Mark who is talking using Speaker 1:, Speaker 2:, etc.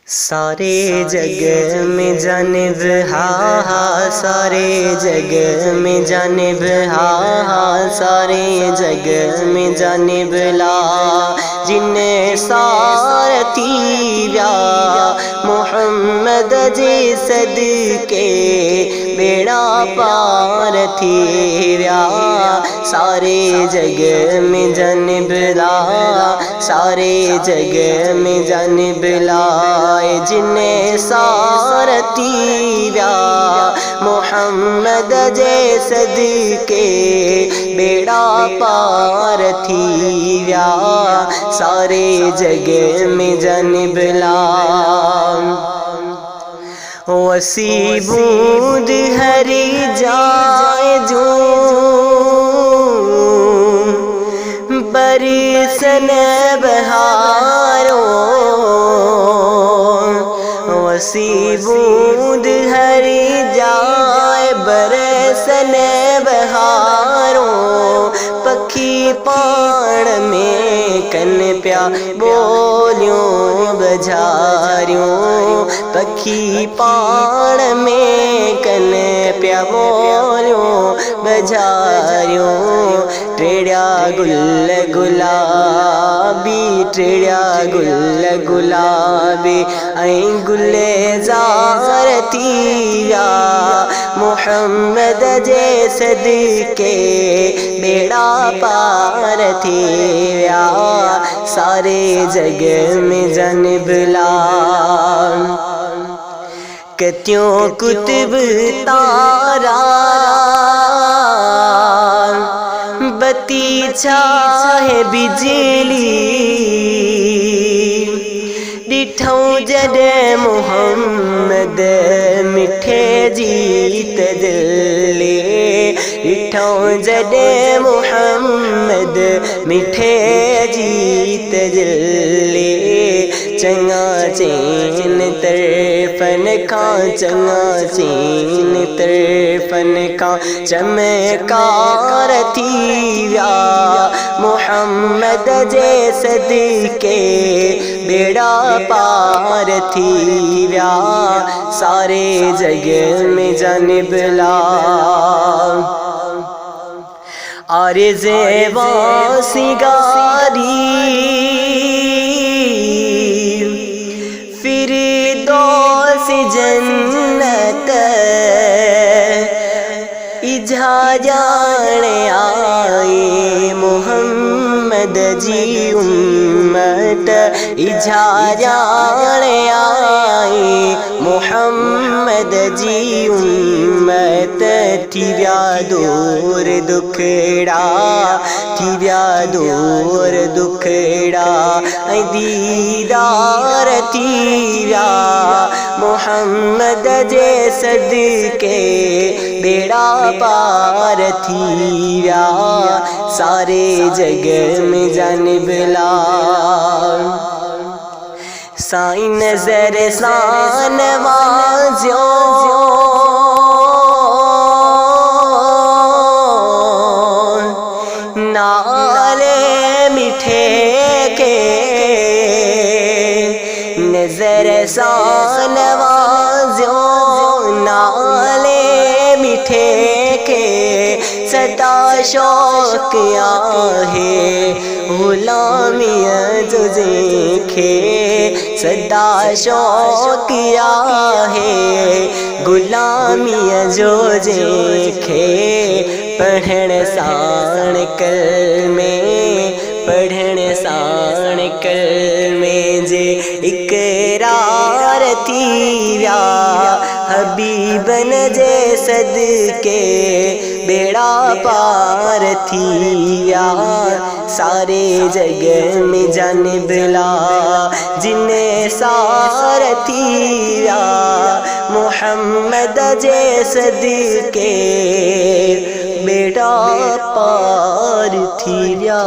Speaker 1: सारे जग में जानिब हा हा, सारे जग में जानिब हा हा, सारे जग में जानिब ला जिन्हें सारथी व्या मोहम्मद जी सदके बेड़ा पार थी व्या। सारे जग में जानिब ला, सारे जग में जानिब ला जिन्हें सारथी व्या मोहम्मद जे सदके बेड़ा पार थी व्या। सारे जग में जानिब ला वसी बूंद हरी जाए जो बरसन बहारों, वसी बूंद हरी जाए बरसन बहारों। पखी पाण में कन प्या बोलियों बजारियों, पखी पाण में कन प्या बोलियों बजारियों। टेढ़िया गुल गुलाबी, टेढ़िया गुल गुलाबी ऐं गुलजार थी व्या मोहम्मद जे सदके बेड़ा पार थी व्या। सारे जग में जानिब ला कत्यों कुतुब तारा बती चाहे बिजली डिठौं जडे मोहम्मद मिठे जीत दिले, डिठौं जडे मोहम्मद मिठे जीत दिले। चंगा चैन तरफन का, चंगा चैन तरफन का चमकार थी व्या मोहम्मद जे सदके बेड़ा पार थी व्या। सारे जग में जानिब ला आरज़े वासी गारी फिरदौस जन्नत इजा जाने आए मोहम्मद जी उम्मत, इजा जाने आए मोहम्मद जी उम्मत। थी व्या दूर दुखड़ा, थी व्या दूर दुखड़ा दीदार थी व्या मोहम्मद जे सदके बेड़ा पार थी व्या। सारे जग में जानिब ला साईं नजर सान वाज़ियो नाले मिठे के, नजर सान वाज़ियो नाले मिठे के। सदा शौक आहे गुलामिया जो देखे, सदा शौक आहे गुलामिया जो देखे। पढ़ण साण कल में, पढ़ण साण कल में जे इकरार थी व्या हबीबन जे सदके बेड़ा पार थी व्या। सारे जग में जानिब ला जिन्हें सारथी व्या मोहम्मद जे सदके बेड़ा पार थी व्या।